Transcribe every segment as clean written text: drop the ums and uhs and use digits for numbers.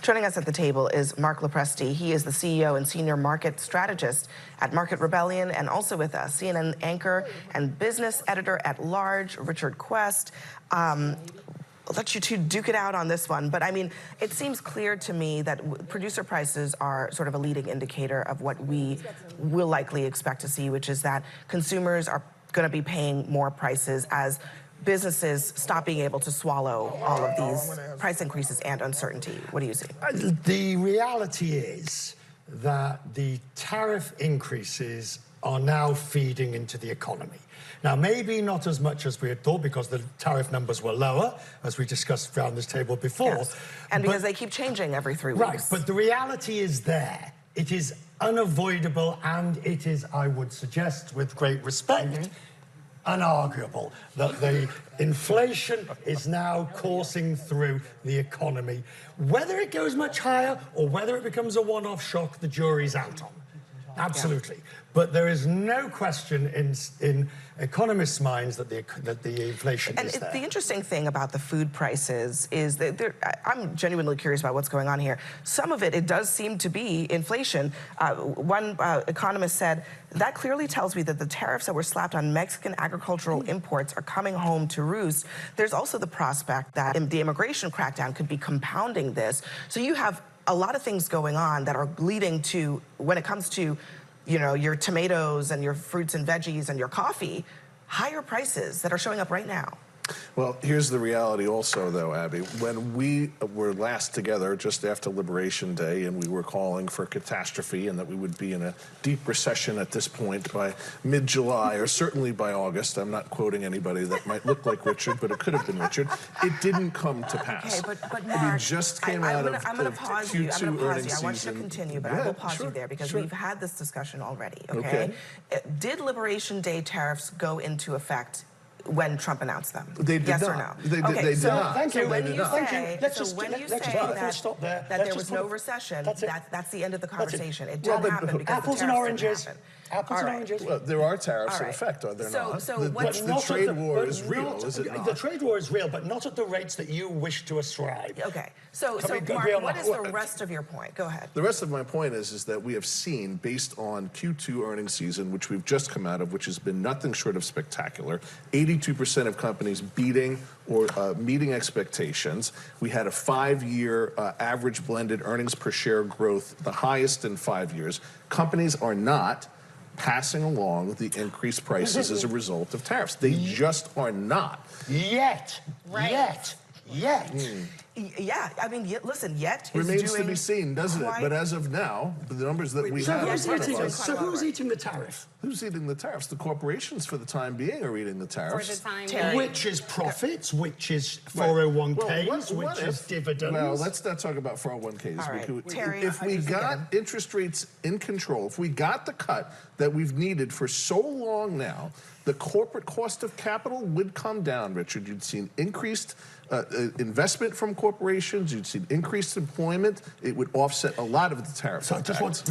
Joining us at the table is Marc LoPresti. He is the CEO and senior market strategist at Market Rebellion, and also with us, CNN anchor and business editor at large, Richard Quest. I'll let you two duke it out on this one, but I mean, it seems clear to me that producer prices are sort of a leading indicator of what we will likely expect to see, which is that consumers are going to be paying more prices as businesses stop being able to swallow all of these price increases and uncertainty. What do you see? The reality is that the tariff increases are now feeding into the economy. Now, maybe not as much as we had thought, because the tariff numbers were lower, as we discussed around this table before. Yes. And because they keep changing every 3 weeks. Right, but the reality is there. It is unavoidable, and it is, I would suggest, with great respect, unarguable that the inflation is now coursing through the economy. Whether it goes much higher or whether it becomes a one-off shock, the jury's out on. Absolutely. Yeah. But there is no question in economists' minds that the inflation is there. And the interesting thing about the food prices is that I'm genuinely curious about what's going on here. Some of it does seem to be inflation. One economist said, that clearly tells me that the tariffs that were slapped on Mexican agricultural imports are coming home to roost. There's also the prospect that the immigration crackdown could be compounding this. So you have a lot of things going on that are leading to, when it comes to, you know, your tomatoes and your fruits and veggies and your coffee, higher prices that are showing up right now. Well, here's the reality also, though, Abby. When we were last together just after Liberation Day and we were calling for catastrophe and that we would be in a deep recession at this point by mid-July or certainly by August, I'm not quoting anybody that might look like Richard, but it could have been Richard, it didn't come to pass. Okay, but Marc, we just came out of I'm going to pause you. I want you to continue, but I will pause you there because we've had this discussion already, okay? Did Liberation Day tariffs go into effect when Trump announced them? They did yes not. or no? They did not. Thank you. When you say that there was no recession, that's the end of the conversation. It didn't happen because apples the and tariffs oranges. didn't happen. Apples and oranges. Well, there are tariffs in effect, are there not? The trade war is real, is it not? The trade war is real, but not at the rates that you wish to ascribe. Okay. So Marc, what is the rest of your point? Go ahead. The rest of my point is that we have seen, based on Q2 earnings season, which we've just come out of, which has been nothing short of spectacular, 82% of companies beating or meeting expectations. We had a 5-year average blended earnings per share growth, the highest in 5 years. Companies are not passing along the increased prices as a result of tariffs. They just are not. Yet. Yeah, I mean, listen, yet is remains to be seen, doesn't it? But as of now, the numbers that we have... So who's eating the tariff? Who's eating the tariffs? The corporations, for the time being, are eating the tariffs. For the time which is profits, which is 401ks, which is dividends. Well, let's not talk about 401ks. Right. If we got interest rates in control, if we got the cut that we've needed for so long now, the corporate cost of capital would come down, Richard. You'd seen increased investment from corporations. You'd seen increased employment. It would offset a lot of the tariffs. So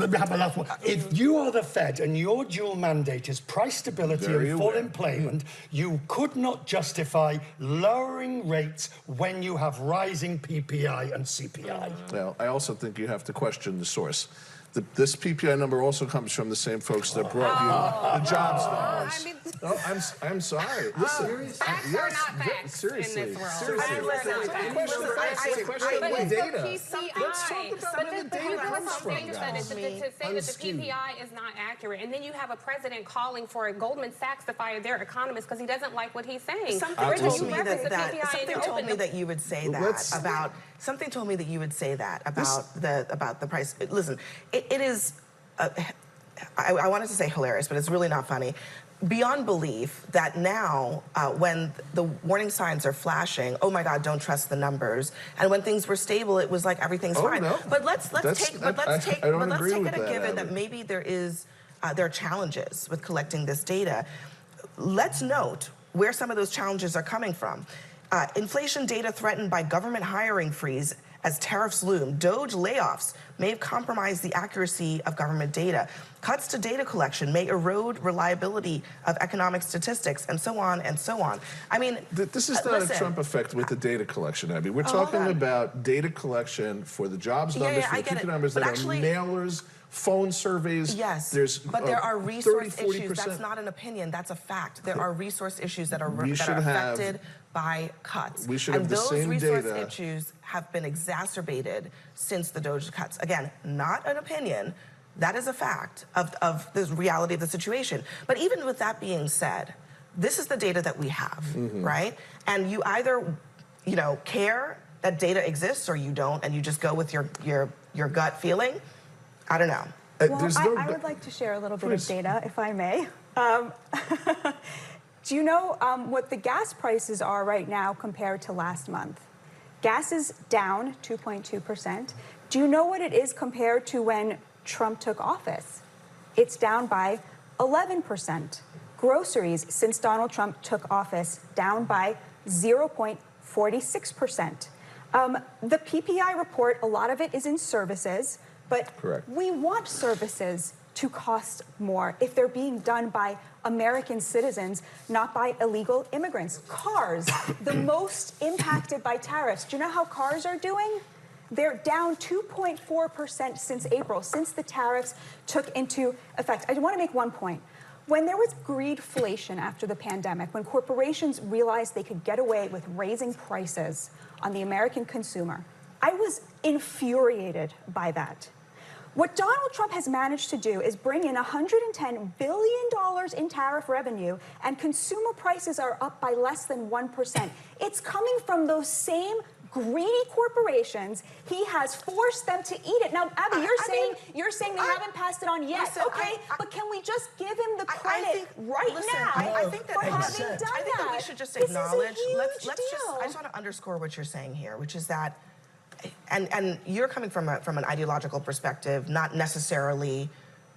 let me have my last one. If you are the Fed and your dual mandate is price stability and full employment, you could not justify lowering rates when you have rising PPI and CPI. Well, I also think you have to question the source. This PPI number also comes from the same folks that brought you the jobs numbers. I'm sorry. Listen, facts are not facts seriously. in this world. Question data. Let's talk about where the data comes from. To say that the PPI is not accurate, and then you have a president calling for Goldman Sachs to fire their economist because he doesn't like what he's saying. Something told me that you would say that about. Something told me that you would say that about the price. Listen, it is. I wanted to say hilarious, but it's really not funny. Beyond belief that now, when the warning signs are flashing, oh my God, don't trust the numbers. And when things were stable, it was like everything's fine. No. But let's take it a given that Abby. maybe there are challenges with collecting this data. Let's note where some of those challenges are coming from. Inflation data threatened by government hiring freeze as tariffs loom. Doge layoffs may have compromised the accuracy of government data. Cuts to data collection may erode reliability of economic statistics, and so on and so on. I mean, This is not listen, a Trump effect with the data collection, Abby. We're talking about data collection for the jobs numbers, for I the get people it. numbers But that actually, are mailers, phone surveys. yes, There's but there are resource 30, issues. 40%. That's not an opinion. That's a fact. There are resource issues that are We should affected by cuts. We should and have the those same resource data. issues have been exacerbated since the Doge cuts. Again, not an opinion. That is a fact of the reality of the situation. But even with that being said, this is the data that we have, right? And you either, care that data exists or you don't, and you just go with your gut feeling. I don't know. Well, I would like to share a little bit of data, if I may. Do you know what the gas prices are right now compared to last month? Gas is down 2.2%. Do you know what it is compared to when Trump took office? It's down by 11%. Groceries, since Donald Trump took office, down by 0.46%. The PPI report, a lot of it is in services, but Correct. we want services to cost more if they're being done by American citizens, not by illegal immigrants. Cars, the most impacted by tariffs. Do you know how cars are doing? They're down 2.4% since April, since the tariffs took into effect. I want to make one point. When there was greedflation after the pandemic, when corporations realized they could get away with raising prices on the American consumer, I was infuriated by that. What Donald Trump has managed to do is bring in $110 billion in tariff revenue, and consumer prices are up by less than 1%. It's coming from those same greedy corporations. He has forced them to eat it. Now, Abby, you're saying they haven't passed it on yet. Listen, okay, but can we just give him the credit now I think that for having done I think that we should just acknowledge. Let's just. I just want to underscore what you're saying here, which is that, and you're coming from an ideological perspective, not necessarily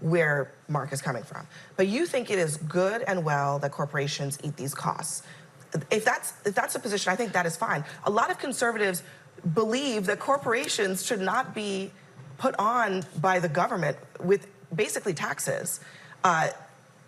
where Mark is coming from, but you think it is good and well that corporations eat these costs. If that's a position, I think that is fine. A lot of conservatives believe that corporations should not be put on by the government with basically taxes,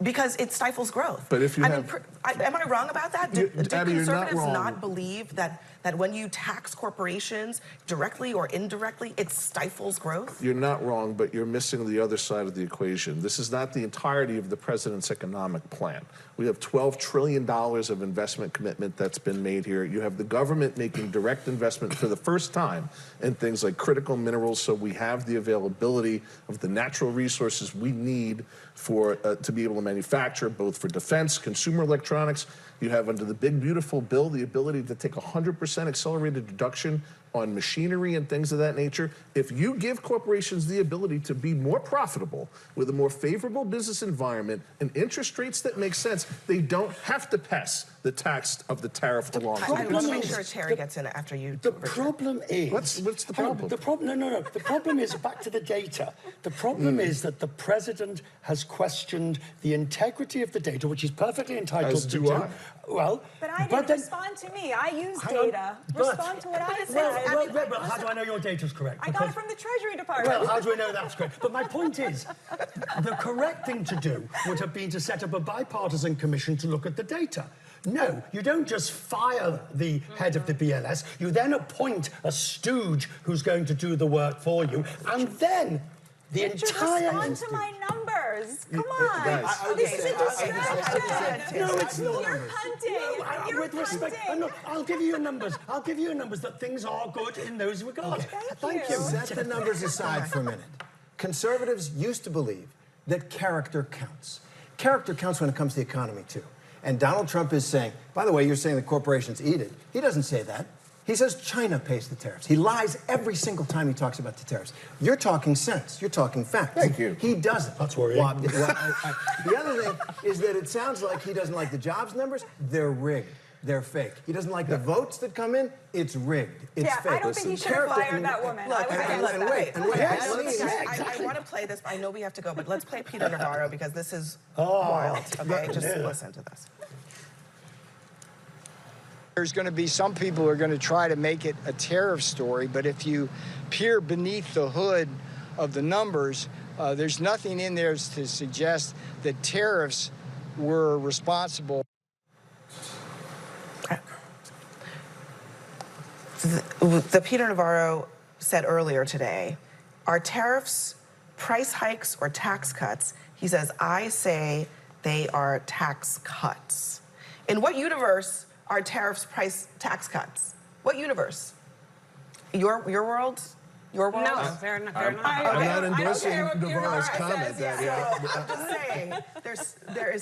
because it stifles growth. But if you am I wrong about that? Do Abby, you're not conservatives wrong. not believe that when you tax corporations directly or indirectly, it stifles growth? You're not wrong, but you're missing the other side of the equation. This is not the entirety of the president's economic plan. We have $12 trillion of investment commitment that's been made here. You have the government making direct investment for the first time in things like critical minerals, so we have the availability of the natural resources we need for to be able to manufacture, both for defense, consumer electronics. You have under the big, beautiful bill the ability to take 100% accelerated deduction on machinery and things of that nature. If you give corporations the ability to be more profitable with a more favorable business environment and interest rates that make sense, they don't have to pass the tax of the tariff along. I want to make sure Terry gets in after you. The problem is... What's the problem? The problem, no. The problem is, back to the data. The problem is that the president has questioned the integrity of the data, which he's perfectly entitled As to do do. I. Well, But I didn't respond to me. I use data. Respond to what I said. Well, how do I know your data's correct? I got it from the Treasury Department. Well, how do we know that's correct? But my point is, the correct thing to do would have been to set up a bipartisan commission to look at the data. No, you don't just fire the head of the BLS. You then appoint a stooge who's going to do the work for you, and then the entire... Respond to my numbers. Come on. Guys, This is a distraction. No, it's not. You're punting. You're with respect, punting. no, I'll give you your numbers. I'll give you your numbers that things are good in those regards. Thank you. Set the numbers aside for a minute. Conservatives used to believe that character counts. Character counts when it comes to the economy, too. And Donald Trump is saying, by the way, you're saying the corporations eat it. He doesn't say that. He says China pays the tariffs. He lies every single time he talks about the tariffs. You're talking sense. You're talking facts. Thank you. He doesn't. That's worrying. The other thing is that it sounds like he doesn't like the jobs numbers. They're rigged. They're fake. He doesn't like the votes that come in. It's rigged. It's fake. I don't think he should have fired that woman. Look, I I want to play this. I know we have to go, but let's play Peter Navarro because this is wild. Okay, just listen to this. There's going to be some people who are going to try to make it a tariff story, but if you peer beneath the hood of the numbers, there's nothing in there to suggest that tariffs were responsible. The Peter Navarro said earlier today, are tariffs price hikes or tax cuts? He says, I say they are tax cuts. In what universe are tariffs price tax cuts? What universe? Your world? Your world? No, they're not. I'm not endorsing Navarro's comment. I'm just saying, there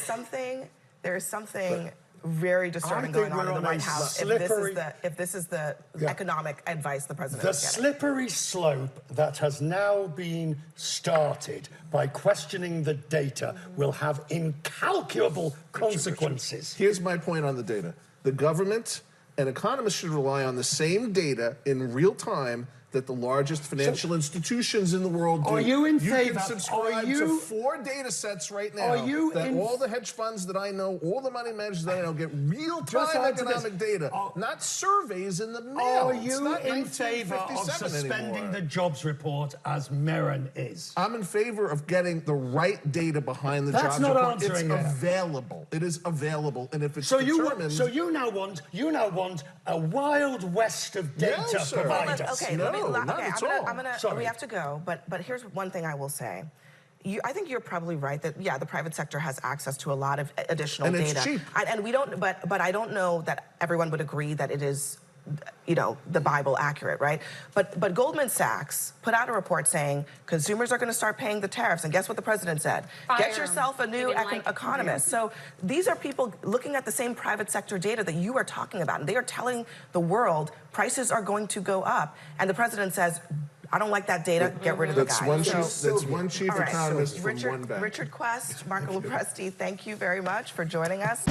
is something very disturbing going on in the White House if this is the economic advice the president is getting. The slippery slope that has now been started by questioning the data will have incalculable consequences. Here's my point on the data. The government and economists should rely on the same data in real time that the largest financial institutions in the world do. Are you in You favor? can subscribe to 4 data sets right now that all the hedge funds that I know, all the money managers that I know get real-time economic data, not surveys in the mail. Are you in favor of 1957 suspending anymore. the jobs report as Merron is? I'm in favor of getting the right data behind the That's jobs not report. answering It's it. available. It is available, and if it's So determined... you now want a Wild West of data No, sir. providers. Okay, No, not at all. Sorry. We have to go, but here's one thing I will say. I think you're probably right that the private sector has access to a lot of additional And data. it's cheap. And we don't, but I don't know that everyone would agree that it is, the Bible accurate, right? But Goldman Sachs put out a report saying consumers are going to start paying the tariffs, and guess what the president said? Fire Get him. yourself a He new didn't like it. economist. So these are people looking at the same private sector data that you are talking about, and they are telling the world prices are going to go up, and the president says, I don't like that data, get rid of the guy. That's one chief All right. economist from one Richard, bank. Richard Quest, Marc LoPresti, thank you very much for joining us.